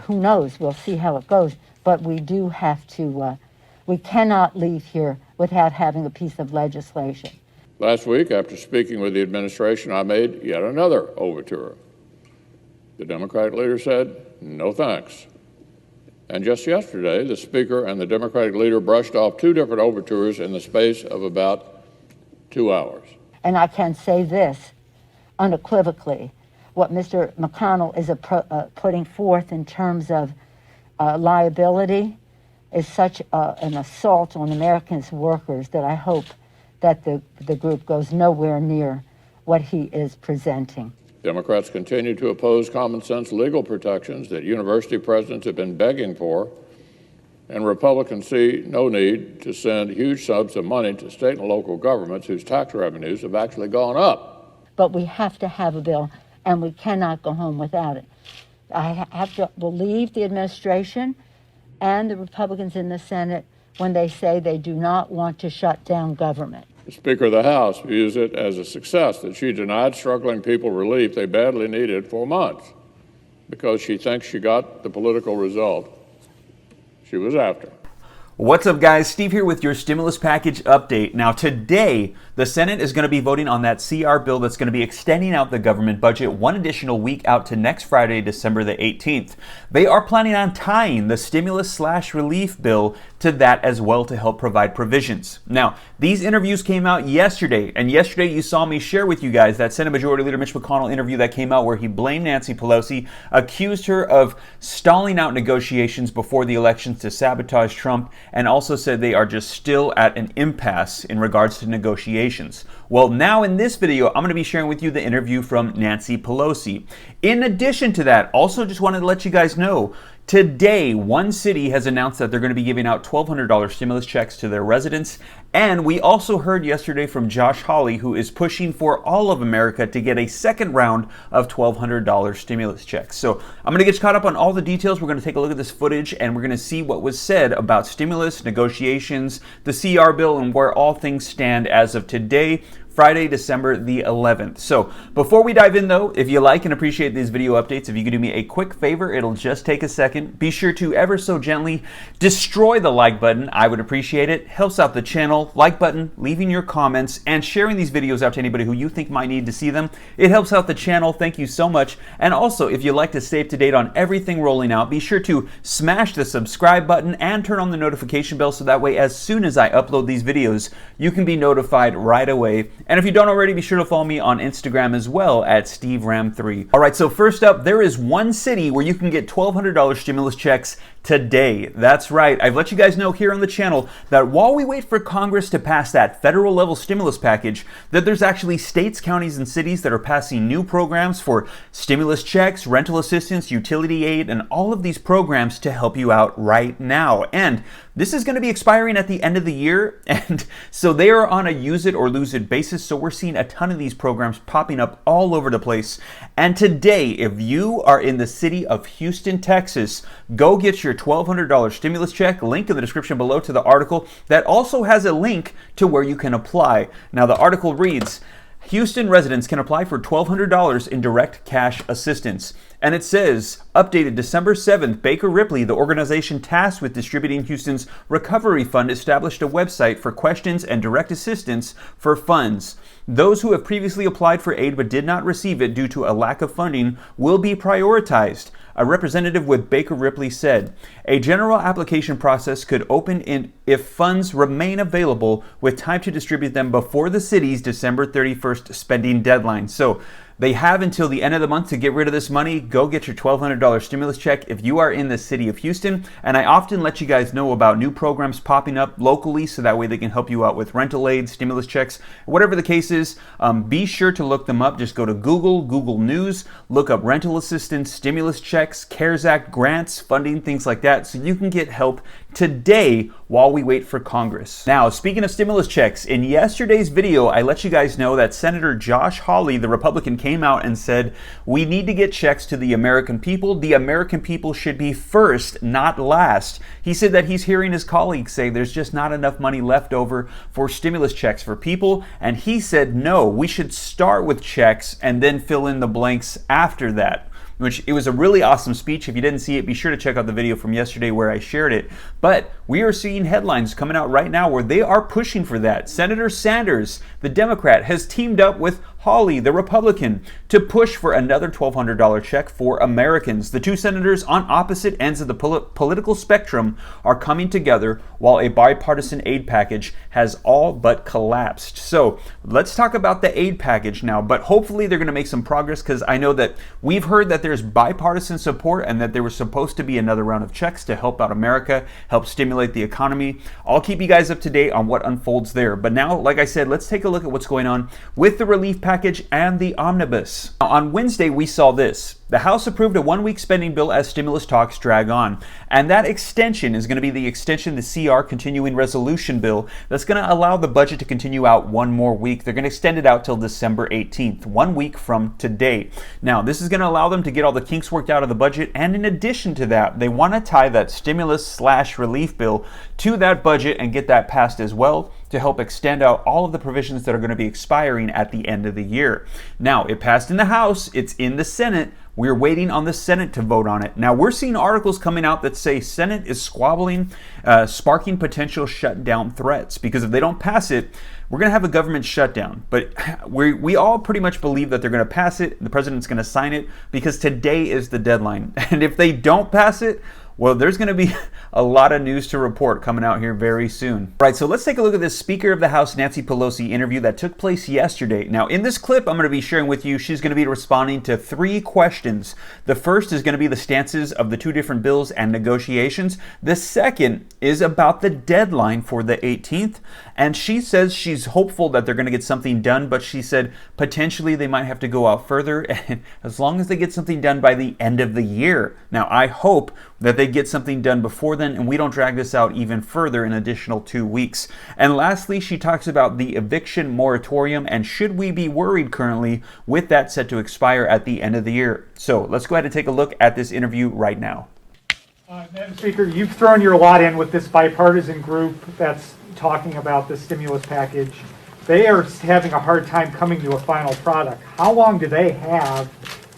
Who knows? We'll see how it goes. But we do have to, we cannot leave here without having a piece of legislation. Last week, after speaking with the administration, I made yet another overture. The Democratic leader said, no thanks. And just yesterday, the Speaker and the Democratic leader brushed off two different overtures in the space of about 2 hours. And I can say this unequivocally, what Mr. McConnell is putting forth in terms of liability is such an assault on Americans' workers that I hope that the group goes nowhere near what he is presenting. Democrats continue to oppose common sense legal protections that university presidents have been begging for, and Republicans see no need to send huge sums of money to state and local governments whose tax revenues have actually gone up. But we have to have a bill, and we cannot go home without it. I have to believe the administration and the Republicans in the Senate when they say they do not want to shut down government. The Speaker of the House views it as a success that she denied struggling people relief they badly needed for months because she thinks she got the political result she was after. What's up, guys? Steve here with your stimulus package update. Now, today, the Senate is going to be voting on that CR bill that's going to be extending out the government budget one additional week out to next Friday, December the 18th. They are planning on tying the stimulus/relief bill to that as well to help provide provisions. Now, these interviews came out yesterday, and yesterday you saw me share with you guys that Senate Majority Leader Mitch McConnell interview that came out where he blamed Nancy Pelosi, accused her of stalling out negotiations before the elections to sabotage Trump, and also said they are just still at an impasse in regards to negotiations. Well, now in this video, I'm going to be sharing with you the interview from Nancy Pelosi. In addition to that, also just wanted to let you guys know, today, one city has announced that they're going to be giving out $1,200 stimulus checks to their residents. And we also heard yesterday from Josh Hawley, who is pushing for all of America to get a second round of $1,200 stimulus checks. So I'm going to get you caught up on all the details. We're going to take a look at this footage and we're going to see what was said about stimulus, negotiations, the CR bill, and where all things stand as of today, Friday, December the 11th. So before we dive in though, if you like and appreciate these video updates, if you could do me a quick favor, it'll just take a second. Be sure to ever so gently destroy the like button. I would appreciate it. Helps out the channel. Like button, leaving your comments, and sharing these videos out to anybody who you think might need to see them. It helps out the channel. Thank you so much. And also, if you'd like to stay up to date on everything rolling out, be sure to smash the subscribe button and turn on the notification bell so that way as soon as I upload these videos, you can be notified right away. And if you don't already, be sure to follow me on Instagram as well at SteveRam3. All right, so first up, there is one city where you can get $1,200 stimulus checks today. That's right. I've let you guys know here on the channel that while we wait for Congress to pass that federal level stimulus package, that there's actually states, counties, and cities that are passing new programs for stimulus checks, rental assistance, utility aid, and all of these programs to help you out right now. And this is going to be expiring at the end of the year, and so they are on a use it or lose it basis. So we're seeing a ton of these programs popping up all over the place. And today, if you are in the city of Houston, Texas, go get your $1,200 stimulus check. Link in the description below to the article that also has a link to where you can apply. Now, the article reads, Houston residents can apply for $1,200 in direct cash assistance. And it says, updated December 7th, Baker Ripley, the organization tasked with distributing Houston's recovery fund, established a website for questions and direct assistance for funds. Those who have previously applied for aid but did not receive it due to a lack of funding will be prioritized. A representative with Baker Ripley said, a general application process could open if funds remain available with time to distribute them before the city's December 31st spending deadline. So they have until the end of the month to get rid of this money. Go get your $1,200 stimulus check if you are in the city of Houston. And I often let you guys know about new programs popping up locally so that way they can help you out with rental aid, stimulus checks, whatever the case is. Be sure to look them up. Just go to Google News, look up rental assistance, stimulus checks, CARES Act grants, funding, things like that, so you can get help today while we wait for Congress. Now, speaking of stimulus checks, in yesterday's video, I let you guys know that Senator Josh Hawley, the Republican, came out and said, we need to get checks to the American people. The American people should be first, not last. He said that he's hearing his colleagues say there's just not enough money left over for stimulus checks for people. And he said, no, we should start with checks and then fill in the blanks after that. which it was a really awesome speech. If you didn't see it, be sure to check out the video from yesterday where I shared it. But we are seeing headlines coming out right now where they are pushing for that. Senator Sanders, the Democrat, has teamed up with Hawley, the Republican, to push for another $1,200 check for Americans. The two senators on opposite ends of the political spectrum are coming together while a bipartisan aid package has all but collapsed. So let's talk about the aid package now, but hopefully they're going to make some progress, because I know that we've heard that there's bipartisan support and that there was supposed to be another round of checks to help out America, help stimulate the economy. I'll keep you guys up to date on what unfolds there. But now, like I said, let's take a look at what's going on with the relief package and the omnibus. Now, on Wednesday, we saw this. The House approved a one-week spending bill as stimulus talks drag on. And that extension is going to be the extension, the CR continuing resolution bill, that's going to allow the budget to continue out one more week. They're going to extend it out till December 18th, 1 week from today. Now, this is going to allow them to get all the kinks worked out of the budget. And in addition to that, they want to tie that stimulus/relief bill to that budget and get that passed as well, to help extend out all of the provisions that are going to be expiring at the end of the year. Now, it passed in the House, it's in the Senate. We're waiting on the Senate to vote on it. Now, we're seeing articles coming out that say Senate is squabbling, sparking potential shutdown threats, because if they don't pass it, we're going to have a government shutdown. But we all pretty much believe that they're going to pass it. The president's going to sign it, because today is the deadline. And if they don't pass it, well, there's going to be a lot of news to report coming out here very soon. All right, so let's take a look at this Speaker of the House Nancy Pelosi interview that took place yesterday. Now, in this clip, I'm going to be sharing with you, she's going to be responding to 3 questions. The first is going to be the stances of the 2 different bills and negotiations. The second is about the deadline for the 18th. And she says she's hopeful that they're going to get something done, but she said potentially they might have to go out further, and as long as they get something done by the end of the year. Now, I hope that they get something done before then and we don't drag this out even further an additional 2 weeks. And lastly, she talks about the eviction moratorium and should we be worried currently with that set to expire at the end of the year. So let's go ahead and take a look at this interview right now. Madam Speaker, you've thrown your lot in with this bipartisan group that's talking about the stimulus package. They are having a hard time coming to a final product. How long do they have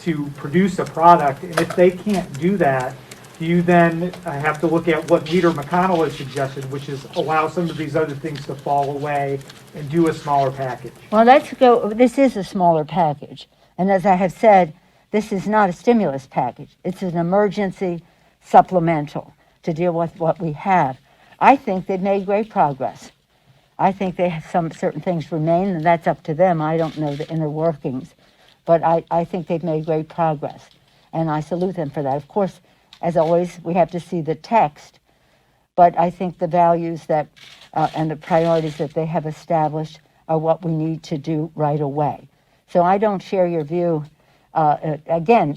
to produce a product? And if they can't do that, do you then have to look at what Leader McConnell has suggested, which is allow some of these other things to fall away and do a smaller package? Well, let's go. This is a smaller package. And as I have said, this is not a stimulus package. It's an emergency supplemental to deal with what we have. I think they've made great progress. I think they have some certain things remain, and that's up to them. I don't know the inner workings. But I think they've made great progress. And I salute them for that. Of course, as always, we have to see the text. But I think the values that and the priorities that they have established are what we need to do right away. So I don't share your view. Again,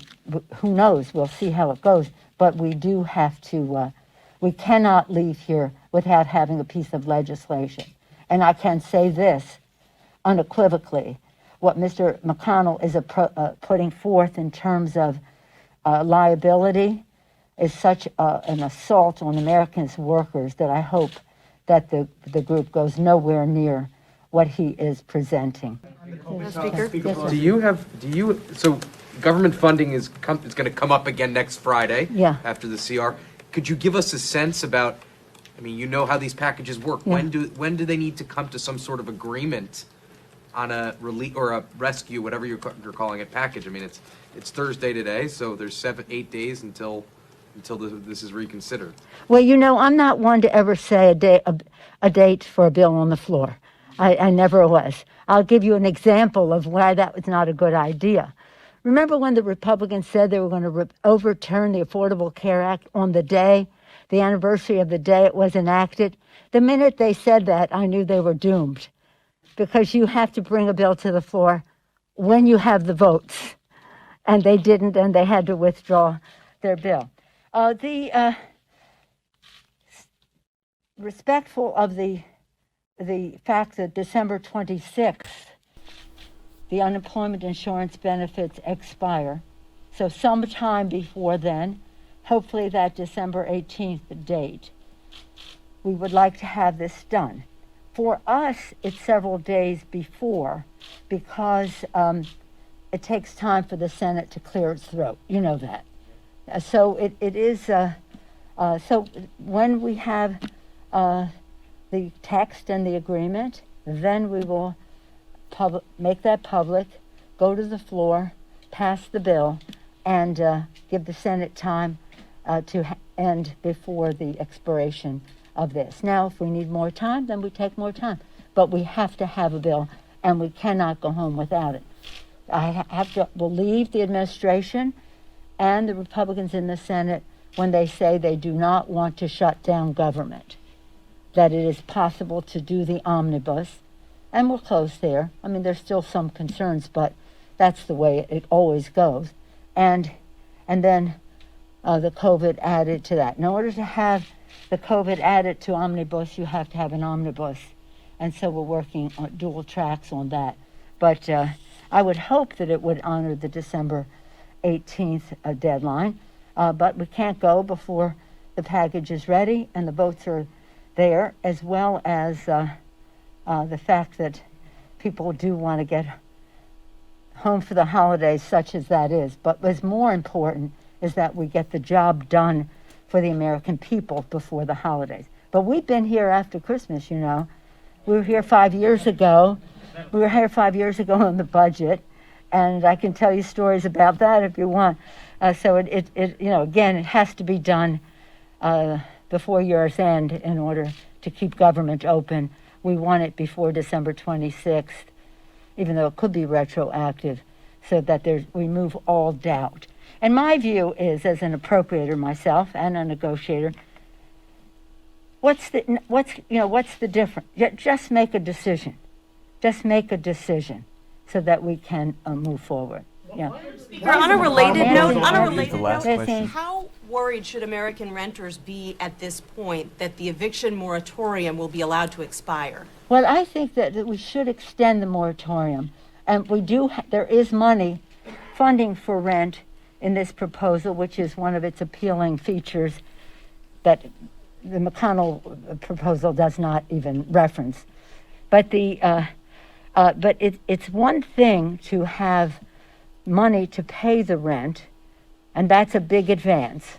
who knows? We'll see how it goes. But we do have to, we cannot leave here without having a piece of legislation. And I can say this unequivocally. What Mr. McConnell is putting forth in terms of liability is such an assault on Americans' workers that I hope that the group goes nowhere near what he is presenting. Speaker? Yes, sir. So government funding is going to come up again next Friday. Yeah. After the CR. Could you give us a sense about, I mean, you know how these packages work. Yeah. When do they need to come to some sort of agreement on a relief or a rescue, whatever you're calling it, package? I mean, it's Thursday today, so there's 7-8 days until this is reconsidered. Well, you know, I'm not one to ever say a date for a bill on the floor. I never was. I'll give you an example of why that was not a good idea. Remember when the Republicans said they were going to overturn the Affordable Care Act on the day, the anniversary of the day it was enacted? The minute they said that, I knew they were doomed, because you have to bring a bill to the floor when you have the votes. And they didn't, and they had to withdraw their bill. Respectful of the fact that December 26th, the unemployment insurance benefits expire. So sometime before then, hopefully that December 18th date, we would like to have this done. For us, it's several days before, because it takes time for the Senate to clear its throat. You know that. So it is, so when we have the text and the agreement, then we will make that public, go to the floor, pass the bill, and give the Senate time to end before the expiration of this. Now, if we need more time, then we take more time. But we have to have a bill, and we cannot go home without it. I have to believe the administration and the Republicans in the Senate when they say they do not want to shut down government, that it is possible to do the omnibus, and we're close there. I mean, there's still some concerns, but that's the way it always goes. And then the COVID added to that. In order to have the COVID added to omnibus, you have to have an omnibus. And so we're working on dual tracks on that. But I would hope that it would honor the December 18th deadline. But we can't go before the package is ready and the votes are there, as well as the fact that people do want to get home for the holidays, such as that is. But what's more important is that we get the job done for the American people before the holidays. But we've been here after Christmas, you know. We were here 5 years ago. We were here 5 years ago on the budget, and I can tell you stories about that if you want. So it you know, again, it has to be done before year's end in order to keep government open. We want it before December 26th, even though it could be retroactive, so that we remove all doubt. And my view is, as an appropriator myself and a negotiator, what's the difference? Just make a decision. Just make a decision so that we can move forward. Yeah. On a related note, Question. how worried should American renters be at this point that the eviction moratorium will be allowed to expire? Well, I think that we should extend the moratorium. And there is funding for rent in this proposal, which is one of its appealing features that the McConnell proposal does not even reference. But it's one thing to have money to pay the rent, and that's a big advance.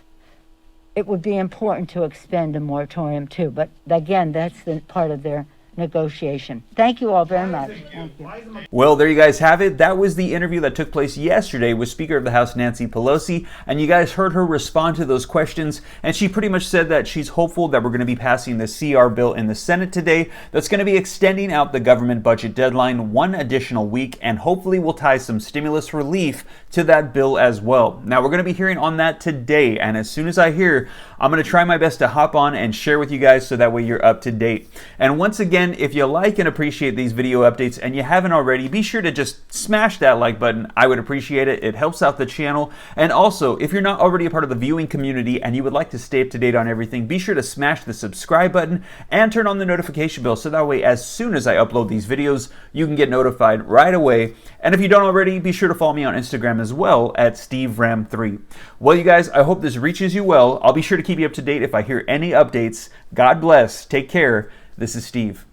It would be important to extend the moratorium too, but again, that's the part of their negotiation. Thank you all very much. Thank you. Well, there you guys have it. That was the interview that took place yesterday with Speaker of the House Nancy Pelosi, and you guys heard her respond to those questions, and she pretty much said that she's hopeful that we're going to be passing the CR bill in the Senate today that's going to be extending out the government budget deadline one additional week, and hopefully will tie some stimulus relief to that bill as well. Now, we're going to be hearing on that today, and as soon as I hear, I'm going to try my best to hop on and share with you guys so that way you're up to date. And once again, if you like and appreciate these video updates and you haven't already, be sure to just smash that like button. I would appreciate it. It helps out the channel. And also, if you're not already a part of the viewing community and you would like to stay up to date on everything, be sure to smash the subscribe button and turn on the notification bell so that way as soon as I upload these videos, you can get notified right away. And if you don't already, be sure to follow me on Instagram as well at SteveRam3. Well, you guys, I hope this reaches you well. I'll be sure to keep you up to date if I hear any updates. God bless. Take care. This is Steve.